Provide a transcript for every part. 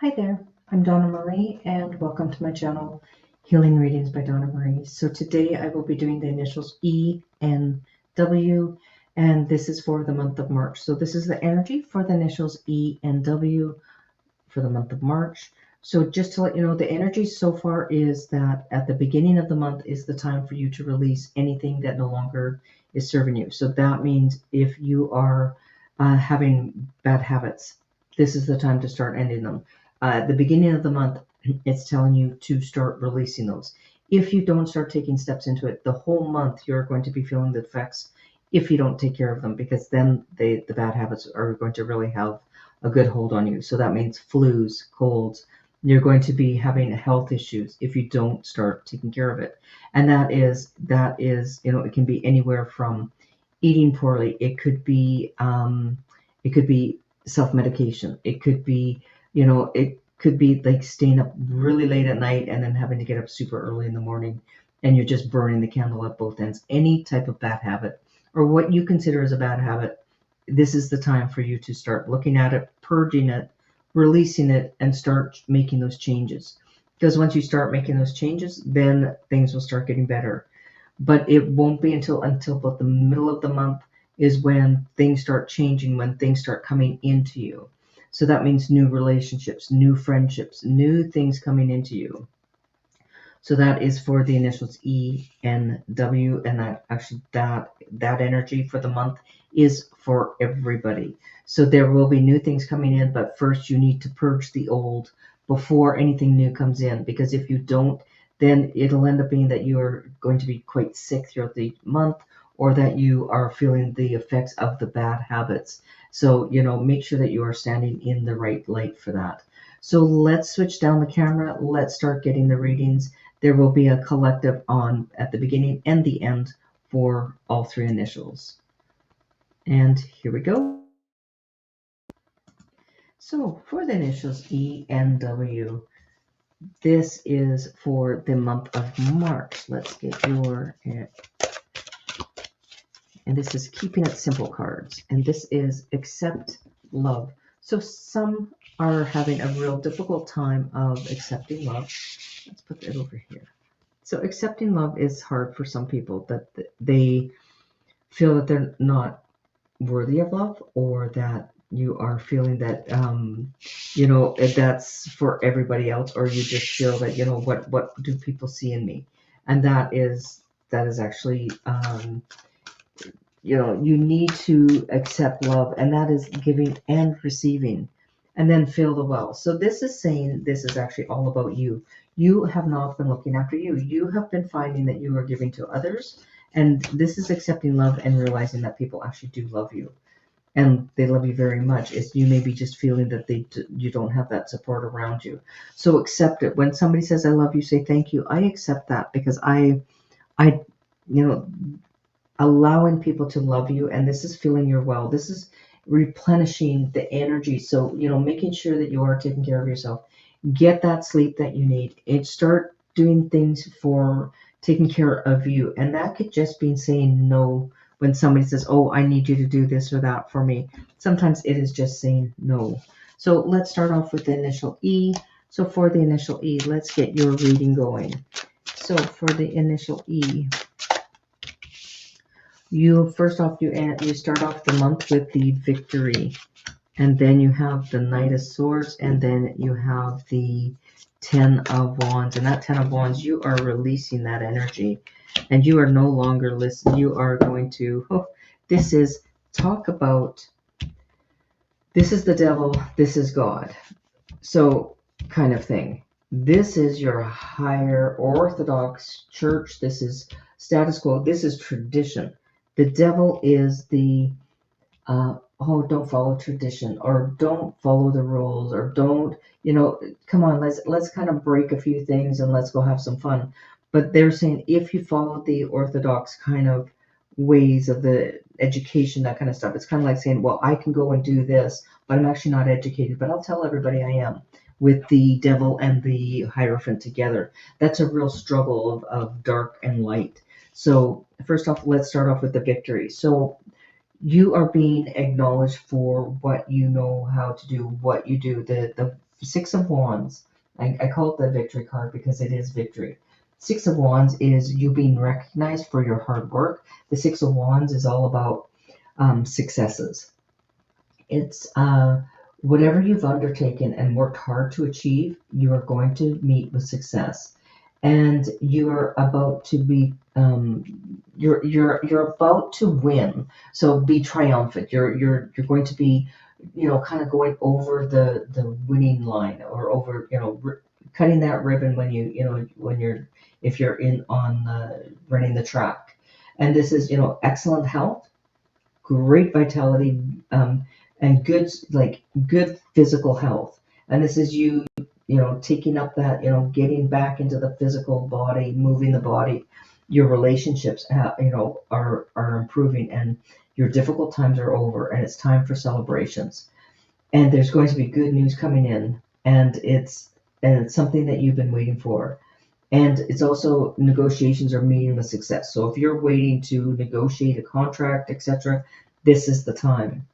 Hi there, I'm Donna Marie and welcome to my channel, Healing Readings by Donna Marie. So today I will be doing the initials E and W, and this is for the month of March. So this is the energy for the initials E and W for the month of March. So just to let you know, the energy so far is that at the beginning of the month is the time for you to release anything that no longer is serving you. So that means if you are having bad habits, this is the time to start ending them. At the beginning of the month, it's telling you to start releasing those. If you don't start taking steps into it, the whole month you're going to be feeling the effects if you don't take care of them, because then the bad habits are going to really have a good hold on you. So that means flus, colds. You're going to be having health issues if you don't start taking care of it. And it can be anywhere from eating poorly. It could be self-medication. It could be like staying up really late at night and then having to get up super early in the morning and you're just burning the candle at both ends. Any type of bad habit or what you consider as a bad habit, this is the time for you to start looking at it, purging it, releasing it, and start making those changes. Because once you start making those changes, then things will start getting better. But it won't be until about the middle of the month is when things start changing, when things start coming into you. So that means new relationships, new friendships, new things coming into you. So that is for the initials E and W, and that energy for the month is for everybody. So there will be new things coming in, but first you need to purge the old before anything new comes in, because if you don't, then it'll end up being that you are going to be quite sick throughout the month, or that you are feeling the effects of the bad habits. So, make sure that you are standing in the right light for that. So let's switch down the camera. Let's start getting the readings. There will be a collective on at the beginning and the end for all three initials. And here we go. So for the initials E and W, this is for the month of March. Let's get and this is keeping it simple cards. And this is accept love. So some are having a real difficult time of accepting love. Let's put it over here. So accepting love is hard for some people, that they feel that they're not worthy of love, or that you are feeling that that's for everybody else, or you just feel that what do people see in me, and that is actually you need to accept love, and that is giving and receiving, and then feel the well. So this is saying this is actually all about you. You have not been looking after you. You have been finding that you are giving to others, and this is accepting love and realizing that people actually do love you, and they love you very much. It's you may be just feeling that you don't have that support around you. So accept it. When somebody says I love you, say thank you. I accept that, because I you know allowing people to love you, and this is feeling your well. This is replenishing the energy. So making sure that you are taking care of yourself. Get that sleep that you need, and start doing things for taking care of you. And that could just be saying no when somebody says, oh, I need you to do this or that for me. Sometimes it is just saying no. So let's start off with the initial E. So for the initial E, let's get your reading going. So for the initial E, you first off, you start off the month with the Victory, and then you have the Knight of Swords, and then you have the Ten of Wands. And that Ten of Wands, you are releasing that energy, and you are no longer listening. You are going to, this is the devil, this is God. So kind of thing. This is your higher Orthodox church. This is status quo. This is tradition. The devil is the don't follow tradition, or don't follow the rules, or don't, come on, let's kind of break a few things and let's go have some fun. But they're saying if you follow the Orthodox kind of ways of the education, that kind of stuff, it's kind of like saying, well, I can go and do this, but I'm actually not educated, but I'll tell everybody I am, with the devil and the Hierophant together. That's a real struggle of dark and light. So first off, let's start off with the Victory. So You are being acknowledged for what you know how to do, what you do. The Six of Wands, I call it the victory card because it is victory. Six of Wands is you being recognized for your hard work. The Six of Wands is all about successes. It's whatever you've undertaken and worked hard to achieve, you are going to meet with success, and you're about to be you're about to win. So be triumphant. You're going to be, kind of going over the winning line, or over, cutting that ribbon when when you're, if you're in on running the track. And this is, excellent health, great vitality, and good physical health. And this is you, taking up that, getting back into the physical body, moving the body. Your relationships, are improving, and your difficult times are over, and it's time for celebrations. And there's going to be good news coming in, and it's something that you've been waiting for. And it's also negotiations are meeting with success. So if you're waiting to negotiate a contract, etc., this is the time.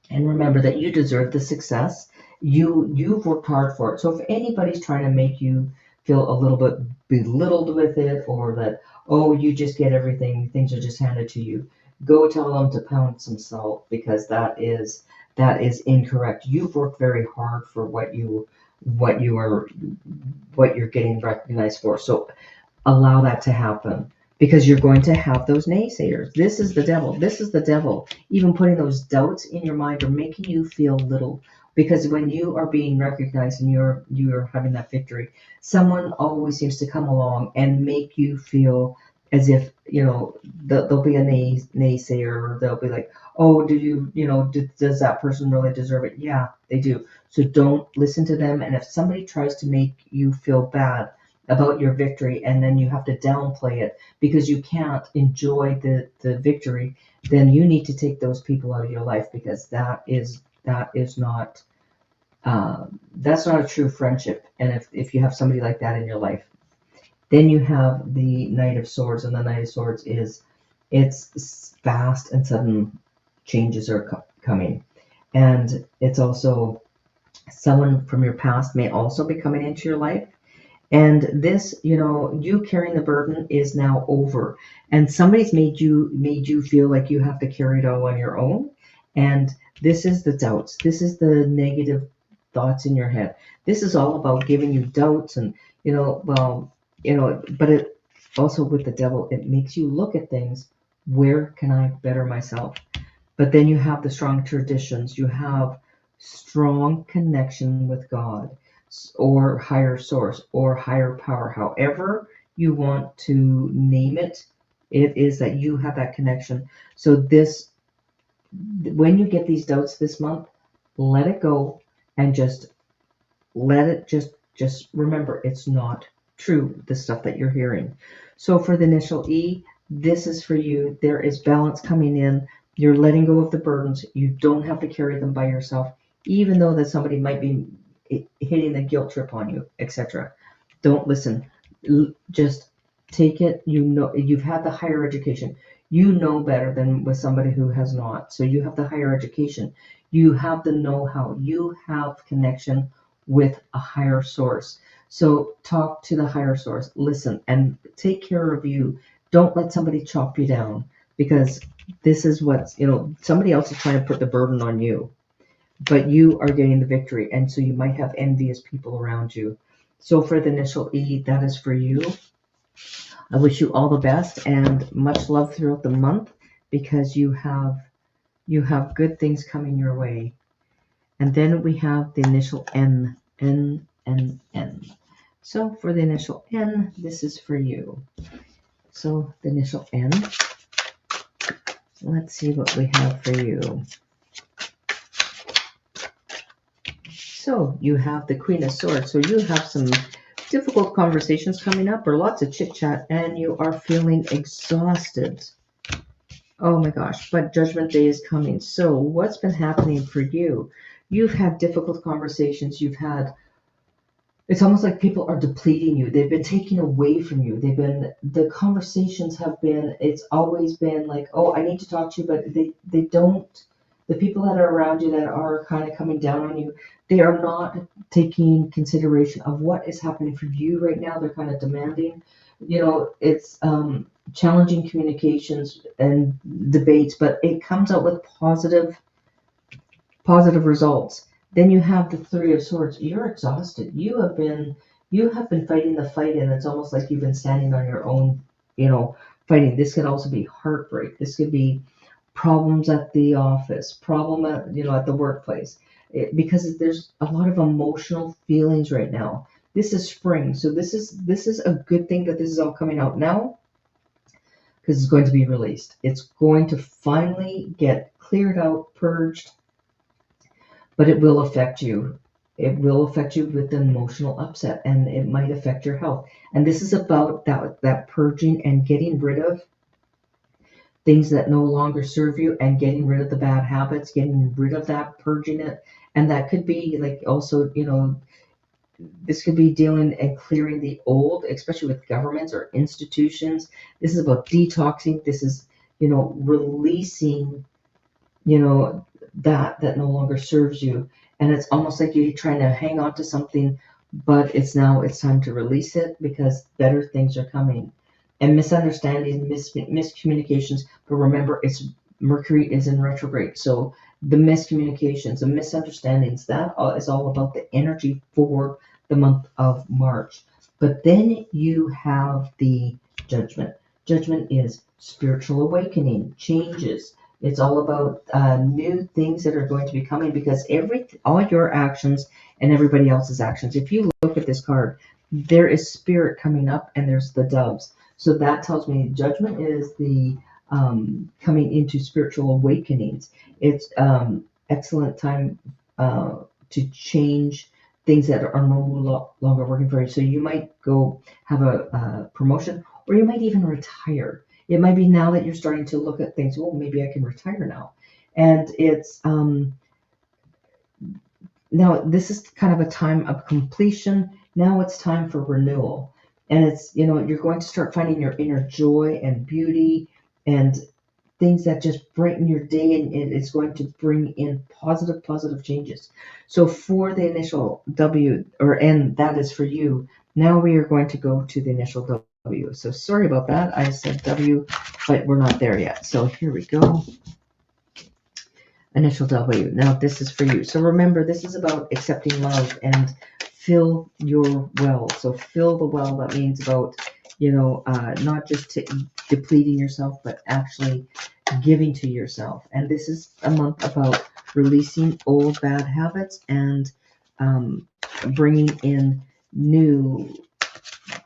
And remember that you deserve the success. You've worked hard for it. So if anybody's trying to make you feel a little bit belittled with it, or that, oh, you just get everything, things are just handed to you, go tell them to pound some salt, because that is incorrect. You've worked very hard for what you are what you're getting recognized for. So allow that to happen, because you're going to have those naysayers. This is the devil. This is the devil even putting those doubts in your mind, or making you feel little. Because when you are being recognized and you're having that victory, someone always seems to come along and make you feel as if, there'll be a naysayer, or they'll be like, oh, do you, does that person really deserve it? Yeah, they do. So don't listen to them. And if somebody tries to make you feel bad about your victory, and then you have to downplay it because you can't enjoy the victory, then you need to take those people out of your life, because that is not, that's not a true friendship. And if you have somebody like that in your life, then you have the Knight of Swords, and the Knight of Swords is, it's fast and sudden changes are coming. And it's also, someone from your past may also be coming into your life. And this, you carrying the burden is now over, and somebody's made you feel like you have to carry it all on your own. And this is the doubts. This is the negative thoughts in your head. This is all about giving you doubts, and, well, but it also, with the devil, it makes you look at things. Where can I better myself? But then you have the strong traditions. You have strong connection with God, or higher source, or higher power, however you want to name it. It is that you have that connection. So when you get these doubts this month, let it go, and just let it just remember, it's not true, the stuff that you're hearing. So for the initial E, this is for you. There is balance coming in. You're letting go of the burdens. You don't have to carry them by yourself, even though that somebody might be hitting the guilt trip on you, etc. Don't listen. Just take it. You've had the higher education. You know better than with somebody who has not. So you have the higher education. You have the know-how. You have connection with a higher source. So talk to the higher source. Listen and take care of you. Don't let somebody chop you down, because this is what, somebody else is trying to put the burden on you, but you are getting the victory. And so you might have envious people around you. So for the initial E, that is for you. I wish you all the best and much love throughout the month, because you have good things coming your way. And then we have the initial N, N, N, N. So for the initial N, this is for you. So the initial N, let's see what we have for you. So you have the Queen of Swords. So you have some difficult conversations coming up, or lots of chit chat, and you are feeling exhausted. Oh my gosh, but Judgment Day is coming. So what's been happening for you? You've had difficult conversations. You've had it's almost like people are depleting you. They've been taking away from you. The conversations have been, it's always been like, oh, I need to talk to you, but they don't, the people that are around you that are kind of coming down on you, they are not taking consideration of what is happening for you right now. They're kind of demanding, it's challenging communications and debates, but it comes out with positive results. Then you have the Three of Swords. You're exhausted. You have been fighting the fight, and it's almost like you've been standing on your own, fighting. This could also be heartbreak. This could be problems at the office, problem at the workplace. Because there's a lot of emotional feelings right now. This is spring, so this is a good thing that this is all coming out now, because it's going to be released. It's going to finally get cleared out, purged, but it will affect you. It will affect you with an emotional upset, and it might affect your health. And this is about that purging and getting rid of things that no longer serve you, and getting rid of the bad habits, getting rid of that, purging it. And that could be like also, this could be dealing and clearing the old, especially with governments or institutions. This is about detoxing. This is, releasing, you know, that no longer serves you. And it's almost like you're trying to hang on to something, but it's time to release it, because better things are coming. And misunderstandings, miscommunications, but remember, it's Mercury is in retrograde, so the miscommunications, the misunderstandings, that is all about the energy for the month of March. But then you have the Judgment. Judgment is spiritual awakening, changes. It's all about new things that are going to be coming, because all your actions and everybody else's actions. If you look at this card, there is spirit coming up, and there's the doves. So that tells me Judgment is the coming into spiritual awakenings. It's excellent time to change things that are no longer working for you. So you might go have a promotion, or you might even retire. It might be now that you're starting to look at things. Well, maybe I can retire now, and it's now this is kind of a time of completion. Now it's time for renewal, and it's you're going to start finding your inner joy and beauty and things that just brighten your day, and it's going to bring in positive changes. So for the initial W or N, that is for you. Now we are going to go to the initial W. So sorry about that. I said W, but we're not there yet. So here we go. Initial W. Now this is for you. So remember, this is about accepting love and fill your well. So fill the well. That means about, not just depleting yourself, but actually giving to yourself. And this is a month about releasing old bad habits and bringing in new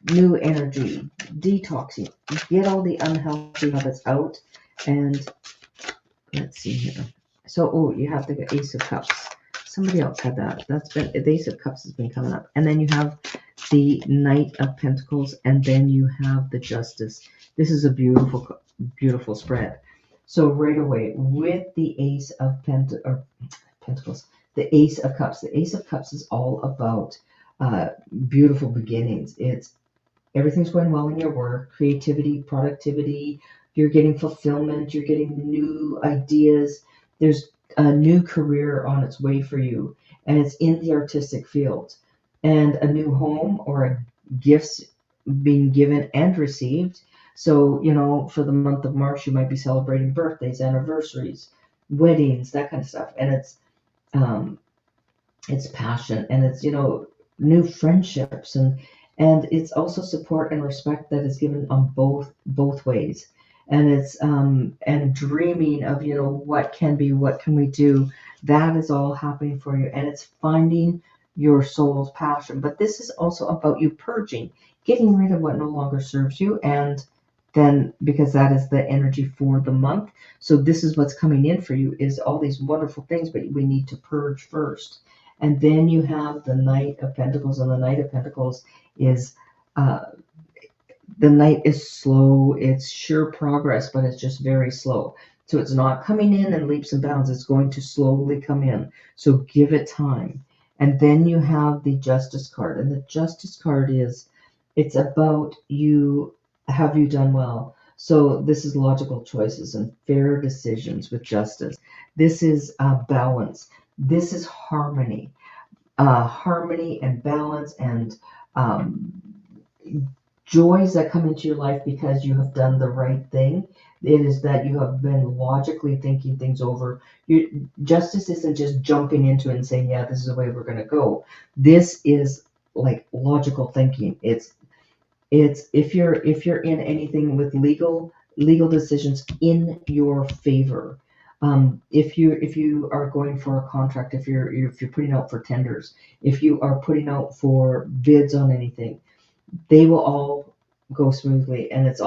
energy, detoxing. Get all the unhealthy habits out. And let's see here. So, you have the Ace of Cups. Somebody else had that. The Ace of Cups has been coming up. And then you have the Knight of Pentacles, and then you have the Justice. This is a beautiful spread. So right away, with the Ace of Pentacles, the Ace of Cups. The Ace of Cups is all about beautiful beginnings. It's everything's going well in your work, creativity, productivity. You're getting fulfillment. You're getting new ideas. There's a new career on its way for you, and it's in the artistic field. And a new home or gifts being given and received. So, for the month of March, you might be celebrating birthdays, anniversaries, weddings, that kind of stuff. And it's passion, and it's, new friendships, and it's also support and respect that is given on both ways. And it's and dreaming of, what can be, what can we do. That is all happening for you, and it's finding your soul's passion. But this is also about you purging, getting rid of what no longer serves you, and then, because that is the energy for the month. So this is what's coming in for you, is all these wonderful things, but we need to purge first. And then you have the Knight of Pentacles, and the Knight of Pentacles is the Knight is slow. It's sure progress, but it's just very slow. So it's not coming in leaps and bounds. It's going to slowly come in. So give it time. And then you have the Justice card. And the Justice card is, it's about you, have you done well? So this is logical choices and fair decisions with justice. This is balance. This is harmony. Harmony and balance and um, joys that come into your life because you have done the right thing. It is that you have been logically thinking things over. Justice isn't just jumping into it and saying, yeah, this is the way we're going to go. This is like logical thinking. It's if you're in anything with legal decisions in your favor. If you are going for a contract, if you're putting out for tenders, if you are putting out for bids on anything, they will all go smoothly. And it's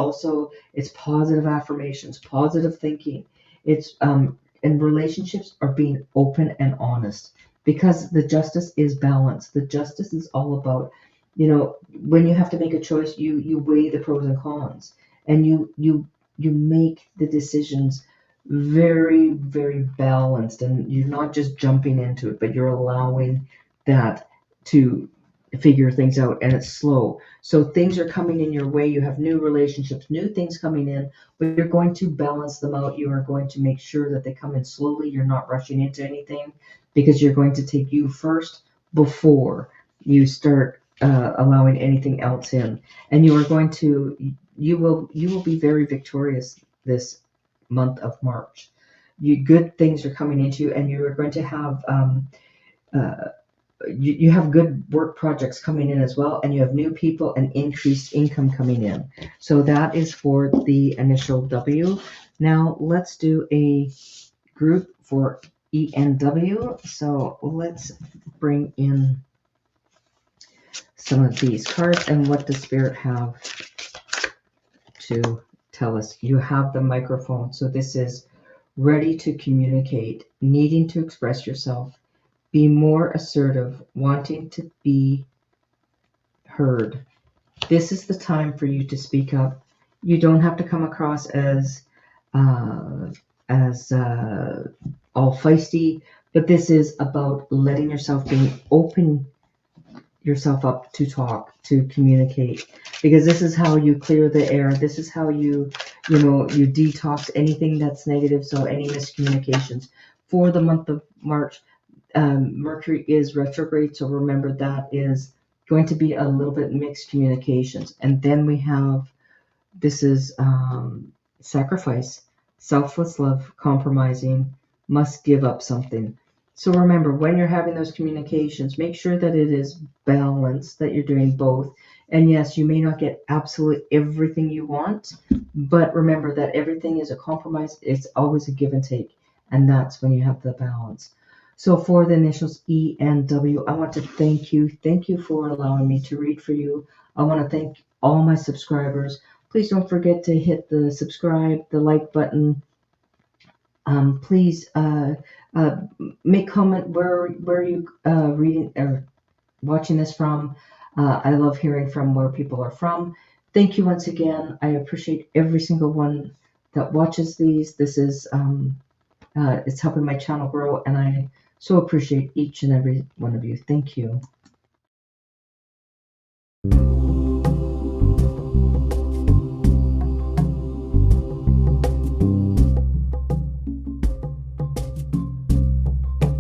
positive affirmations, positive thinking. It's and relationships are being open and honest, because the justice is balance. The justice is all about, when you have to make a choice, you weigh the pros and cons, and you make the decisions very, very balanced, and you're not just jumping into it, but you're allowing that to figure things out, and it's slow. So things are coming in your way. You have new relationships, new things coming in, but you're going to balance them out. You are going to make sure that they come in slowly. You're not rushing into anything, because you're going to take you first before you start allowing anything else in. And you will be very victorious this month of March. Good things are coming into you, and you are going to have uh, you have good work projects coming in as well, and you have new people and increased income coming in. So that is for the initial W. Now let's do a group for ENW. So let's bring in some of these cards, and what does Spirit have to tell us? You have the microphone. So this is ready to communicate, needing to express yourself, be more assertive, wanting to be heard. This is the time for you to speak up. You don't have to come across uh, as all feisty, but this is about letting yourself open yourself up to talk, to communicate, because this is how you clear the air. This is how you detox anything that's negative. So any miscommunications for the month of March. Mercury is retrograde, so remember that is going to be a little bit mixed communications. And then we have, this is sacrifice, selfless love, compromising, must give up something. So remember, when you're having those communications, make sure that it is balanced, that you're doing both. And yes, you may not get absolutely everything you want, but remember that everything is a compromise. It's always a give and take, and that's when you have the balance. So for the initials E and W, I want to thank you. Thank you for allowing me to read for you. I want to thank all my subscribers. Please don't forget to hit the subscribe, the like button. Please uh, make comment where you reading or watching this from. I love hearing from where people are from. Thank you once again. I appreciate every single one that watches these. This is it's helping my channel grow, and I so appreciate each and every one of you. Thank you.